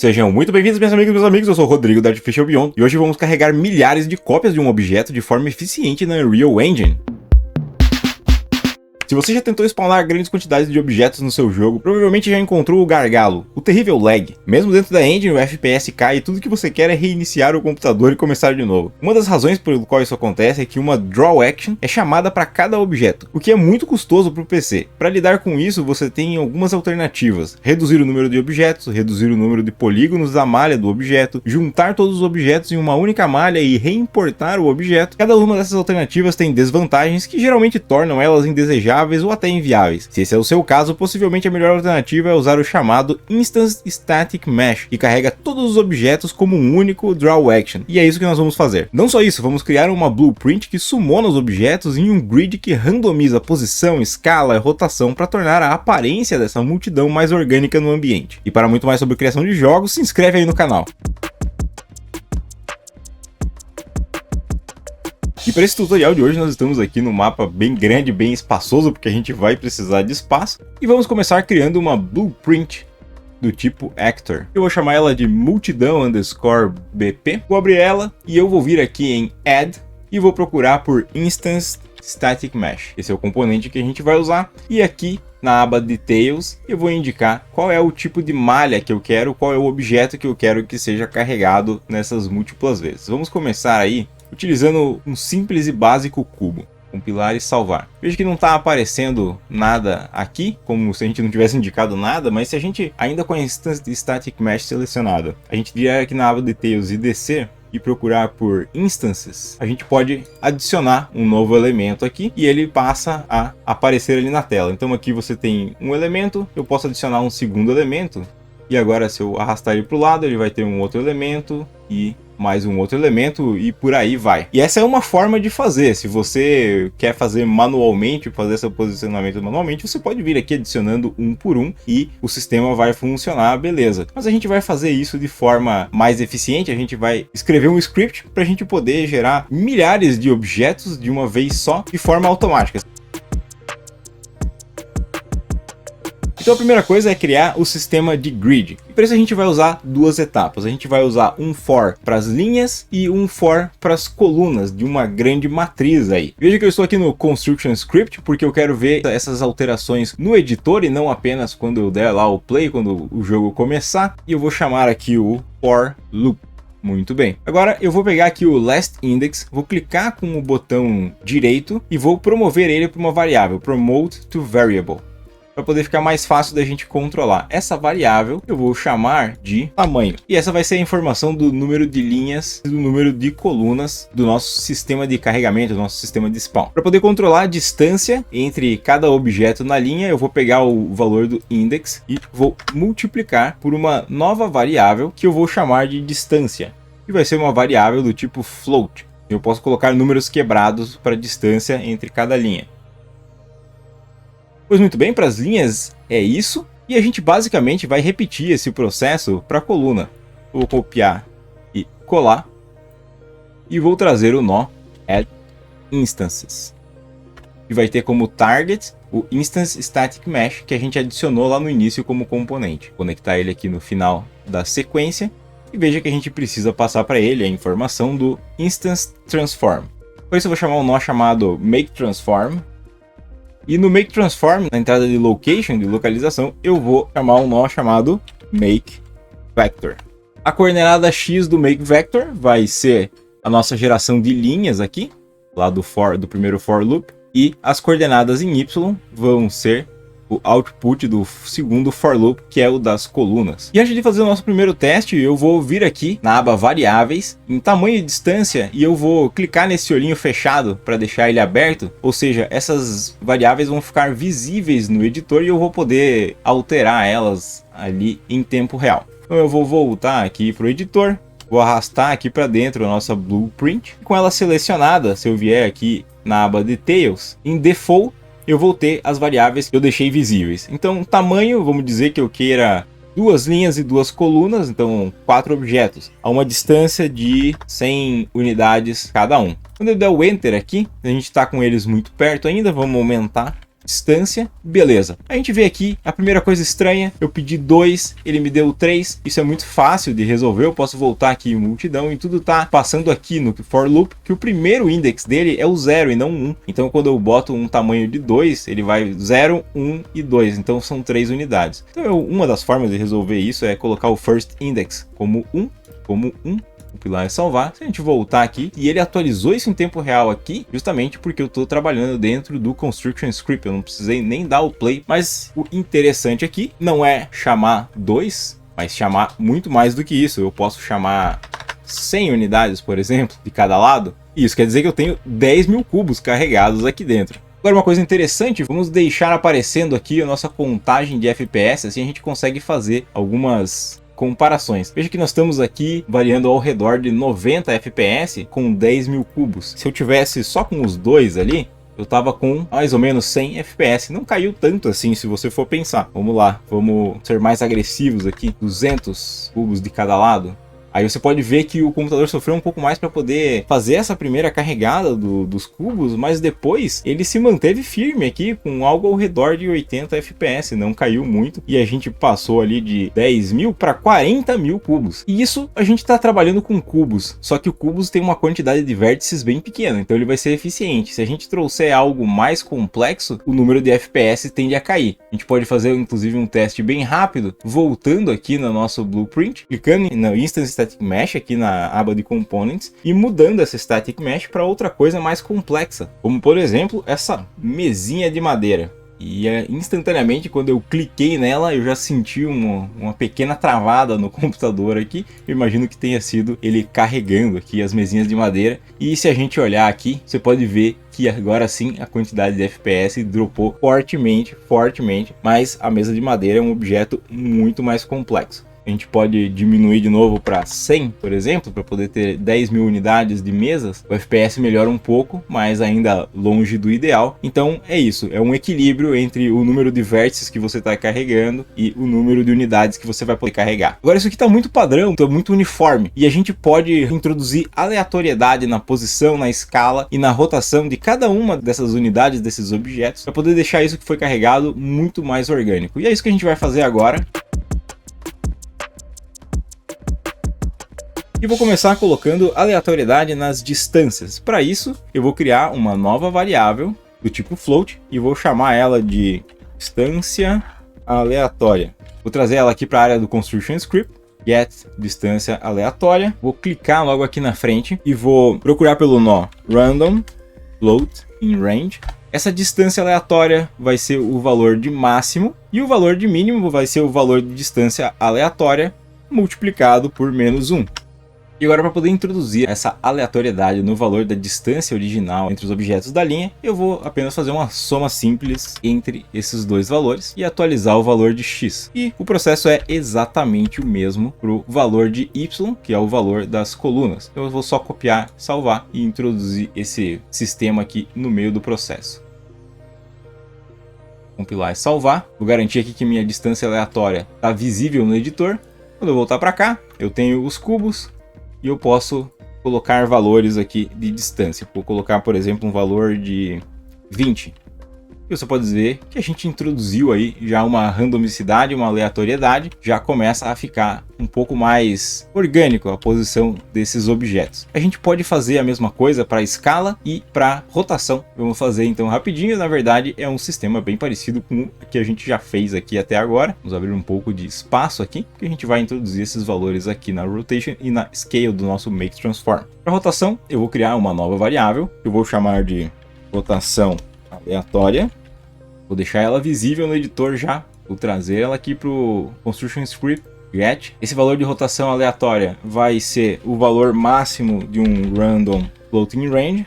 Sejam muito bem-vindos, meus amigos, eu sou o Rodrigo da Artificial Beyond e hoje vamos carregar milhares de cópias de um objeto de forma eficiente na Unreal Engine. Se você já tentou spawnar grandes quantidades de objetos no seu jogo, provavelmente já encontrou o gargalo, o terrível lag. Mesmo dentro da engine, o FPS cai e tudo que você quer é reiniciar o computador e começar de novo. Uma das razões pelo qual isso acontece é que uma Draw Action é chamada para cada objeto, o que é muito custoso para o PC. Para lidar com isso, você tem algumas alternativas: reduzir o número de objetos, reduzir o número de polígonos da malha do objeto, juntar todos os objetos em uma única malha e reimportar o objeto. Cada uma dessas alternativas tem desvantagens que geralmente tornam elas indesejáveis ou até inviáveis. Se esse é o seu caso, possivelmente a melhor alternativa é usar o chamado Instance Static Mesh, que carrega todos os objetos como um único Draw Action. E é isso que nós vamos fazer. Não só isso, vamos criar uma blueprint que sumona os objetos em um grid que randomiza a posição, escala e rotação para tornar a aparência dessa multidão mais orgânica no ambiente. E para muito mais sobre criação de jogos, se inscreve aí no canal. E para esse tutorial de hoje nós estamos aqui num mapa bem grande, bem espaçoso, porque a gente vai precisar de espaço. E vamos começar criando uma blueprint do tipo Actor. Eu vou chamar ela de multidão_bp. Vou abrir ela e eu vou vir aqui em Add e vou procurar por Instance Static Mesh. Esse é o componente que a gente vai usar. E aqui na aba Details eu vou indicar qual é o tipo de malha que eu quero, qual é o objeto que eu quero que seja carregado nessas múltiplas vezes. Vamos começar aí utilizando um simples e básico cubo. Compilar e salvar. Veja que não está aparecendo nada aqui, como se a gente não tivesse indicado nada, mas se a gente ainda com a Instance Static Mesh selecionada, a gente vier aqui na aba Details e descer e procurar por Instances, a gente pode adicionar um novo elemento aqui e ele passa a aparecer ali na tela. Então aqui você tem um elemento, eu posso adicionar um segundo elemento e agora se eu arrastar ele para o lado ele vai ter um outro elemento e mais um outro elemento e por aí vai. E essa é uma forma de fazer. Se você quer fazer manualmente, fazer esse posicionamento manualmente, você pode vir aqui adicionando um por um e o sistema vai funcionar, beleza. Mas a gente vai fazer isso de forma mais eficiente, a gente vai escrever um script para a gente poder gerar milhares de objetos de uma vez só de forma automática. Então a primeira coisa é criar o sistema de grid. E para isso a gente vai usar duas etapas. A gente vai usar um for para as linhas e um for para as colunas de uma grande matriz aí. Veja que eu estou aqui no Construction Script porque eu quero ver essas alterações no editor e não apenas quando eu der lá o play, quando o jogo começar. E eu vou chamar aqui o for loop. Muito bem. Agora eu vou pegar aqui o last index, vou clicar com o botão direito e vou promover ele para uma variável, promote to variable, para poder ficar mais fácil da gente controlar. Essa variável eu vou chamar de tamanho. E essa vai ser a informação do número de linhas e do número de colunas do nosso sistema de carregamento, do nosso sistema de spawn. Para poder controlar a distância entre cada objeto na linha, eu vou pegar o valor do index e vou multiplicar por uma nova variável que eu vou chamar de distância. E vai ser uma variável do tipo float. Eu posso colocar números quebrados para a distância entre cada linha. Pois muito bem, para as linhas é isso, e a gente basicamente vai repetir esse processo para a coluna. Vou copiar e colar, e vou trazer o nó Add Instances. E vai ter como target o Instance Static Mesh, que a gente adicionou lá no início como componente. Vou conectar ele aqui no final da sequência, e veja que a gente precisa passar para ele a informação do Instance Transform. Por isso eu vou chamar um nó chamado Make Transform. E no Make Transform, na entrada de Location, de localização, eu vou chamar um nó chamado Make Vector. A coordenada X do Make Vector vai ser a nossa geração de linhas aqui, lá do primeiro for loop. E as coordenadas em Y vão ser o output do segundo for loop, que é o das colunas. E antes de fazer o nosso primeiro teste, eu vou vir aqui na aba Variáveis, em tamanho e distância, e eu vou clicar nesse olhinho fechado para deixar ele aberto. Ou seja, essas variáveis vão ficar visíveis no editor e eu vou poder alterar elas ali em tempo real. Então eu vou voltar aqui para o editor, vou arrastar aqui para dentro a nossa blueprint. Com ela selecionada, se eu vier aqui na aba Details, em Default, eu vou ter as variáveis que eu deixei visíveis. Então, tamanho, vamos dizer que eu queira 2 linhas e 2 colunas, então 4 objetos, a uma distância de 100 unidades cada um. Quando eu der o Enter aqui, a gente está com eles muito perto ainda, vamos aumentar distância, beleza. A gente vê aqui a primeira coisa estranha, eu pedi 2, ele me deu 3, isso é muito fácil de resolver, eu posso voltar aqui em multidão e tudo tá passando aqui no for loop, que o primeiro index dele é o 0 e não 1, então quando eu boto um tamanho de 2, ele vai 0, 1 e 2, então são 3 unidades. Então uma das formas de resolver isso é colocar o first index como 1, compilar e salvar. Se a gente voltar aqui, e ele atualizou isso em tempo real aqui, justamente porque eu estou trabalhando dentro do Construction Script, eu não precisei nem dar o play, mas o interessante aqui não é chamar 2, mas chamar muito mais do que isso. Eu posso chamar 100 unidades, por exemplo, de cada lado, e isso quer dizer que eu tenho 10 mil cubos carregados aqui dentro. Agora uma coisa interessante, vamos deixar aparecendo aqui a nossa contagem de FPS, assim a gente consegue fazer algumas comparações. Veja que nós estamos aqui variando ao redor de 90 FPS com 10 mil cubos. Se eu tivesse só com os dois ali, eu tava com mais ou menos 100 FPS. Não caiu tanto assim se você for pensar. Vamos lá, vamos ser mais agressivos aqui. 200 cubos de cada lado. Aí você pode ver que o computador sofreu um pouco mais para poder fazer essa primeira carregada dos cubos, mas depois ele se manteve firme aqui com algo ao redor de 80 FPS, não caiu muito, e a gente passou ali de 10 mil para 40 mil cubos. E isso a gente está trabalhando com cubos, só que o cubos tem uma quantidade de vértices bem pequena, então ele vai ser eficiente. Se a gente trouxer algo mais complexo, o número de FPS tende a cair. A gente pode fazer inclusive um teste bem rápido, voltando aqui no nosso blueprint, clicando na Instance Static Mesh aqui na aba de Components e mudando essa Static Mesh para outra coisa mais complexa, como por exemplo essa mesinha de madeira. E instantaneamente quando eu cliquei nela eu já senti uma pequena travada no computador aqui. Eu imagino que tenha sido ele carregando aqui as mesinhas de madeira. E se a gente olhar aqui, você pode ver que agora sim a quantidade de FPS dropou fortemente, mas a mesa de madeira é um objeto muito mais complexo. A gente pode diminuir de novo para 100, por exemplo, para poder ter 10 mil unidades de mesas. O FPS melhora um pouco, mas ainda longe do ideal. Então é isso, é um equilíbrio entre o número de vértices que você está carregando e o número de unidades que você vai poder carregar. Agora isso aqui está muito padrão, está muito uniforme, e a gente pode introduzir aleatoriedade na posição, na escala e na rotação de cada uma dessas unidades, desses objetos, para poder deixar isso que foi carregado muito mais orgânico. E é isso que a gente vai fazer agora. E vou começar colocando aleatoriedade nas distâncias. Para isso, eu vou criar uma nova variável do tipo float e vou chamar ela de distância aleatória. Vou trazer ela aqui para a área do Construction Script, get distância aleatória. Vou clicar logo aqui na frente e vou procurar pelo nó random float in range. Essa distância aleatória vai ser o valor de máximo e o valor de mínimo vai ser o valor de distância aleatória multiplicado por -1. E agora, para poder introduzir essa aleatoriedade no valor da distância original entre os objetos da linha, eu vou apenas fazer uma soma simples entre esses dois valores e atualizar o valor de x. E o processo é exatamente o mesmo para o valor de y, que é o valor das colunas. Então eu vou só copiar, salvar e introduzir esse sistema aqui no meio do processo. Compilar e salvar. Vou garantir aqui que minha distância aleatória está visível no editor. Quando eu voltar para cá, eu tenho os cubos. E eu posso colocar valores aqui de distância. Vou colocar, por exemplo, um valor de 20. E você pode ver que a gente introduziu aí já uma randomicidade, uma aleatoriedade. Já começa a ficar um pouco mais orgânico a posição desses objetos. A gente pode fazer a mesma coisa para escala e para rotação. Vamos fazer então rapidinho. Na verdade é um sistema bem parecido com o que a gente já fez aqui até agora. Vamos abrir um pouco de espaço aqui, porque a gente vai introduzir esses valores aqui na rotation e na scale do nosso make transform. Para rotação eu vou criar uma nova variável que eu vou chamar de rotação aleatória. Vou deixar ela visível no editor já. Vou trazer ela aqui para o Construction Script get. Esse valor de rotação aleatória vai ser o valor máximo de um random floating range.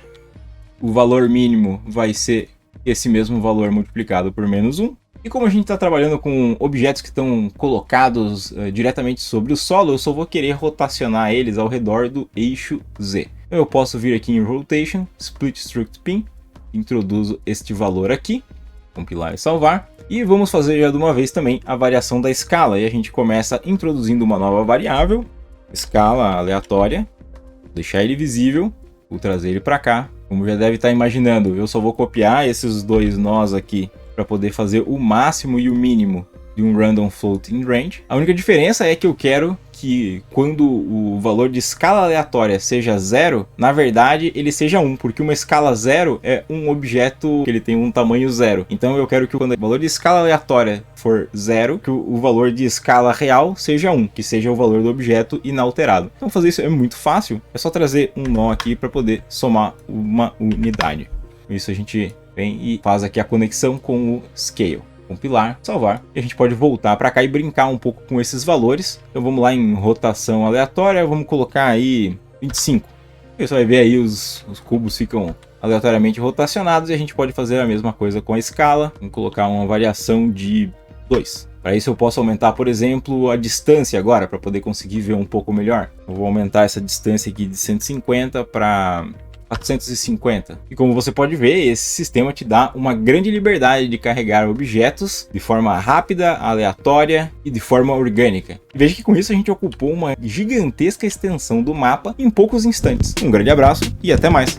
O valor mínimo vai ser esse mesmo valor multiplicado por -1. E como a gente está trabalhando com objetos que estão colocados diretamente sobre o solo, eu só vou querer rotacionar eles ao redor do eixo Z. Então eu posso vir aqui em Rotation, Split Struct Pin, introduzo este valor aqui, compilar e salvar. E vamos fazer já de uma vez também a variação da escala. E a gente começa introduzindo uma nova variável, escala aleatória, deixar ele visível, vou trazer ele para cá. Como já deve estar imaginando, eu só vou copiar esses dois nós aqui para para poder fazer o máximo e o mínimo de um Random Floating Range. A única diferença é que eu quero que quando o valor de escala aleatória seja 0, na verdade ele seja 1, porque uma escala 0 é um objeto que ele tem um tamanho 0. Então eu quero que quando o valor de escala aleatória for 0, que o valor de escala real seja 1, que seja o valor do objeto inalterado. Então fazer isso é muito fácil, é só trazer um nó aqui para poder somar uma unidade. Com isso a gente vem e faz aqui a conexão com o Scale. Compilar, salvar, e a gente pode voltar para cá e brincar um pouco com esses valores. Então vamos lá em rotação aleatória, vamos colocar aí 25. Você vai ver aí os cubos ficam aleatoriamente rotacionados e a gente pode fazer a mesma coisa com a escala. Vamos colocar uma variação de 2. Para isso eu posso aumentar, por exemplo, a distância agora, para poder conseguir ver um pouco melhor. Eu vou aumentar essa distância aqui de 150 para 450. E como você pode ver, esse sistema te dá uma grande liberdade de carregar objetos de forma rápida, aleatória e de forma orgânica. E veja que com isso a gente ocupou uma gigantesca extensão do mapa em poucos instantes. Um grande abraço e até mais!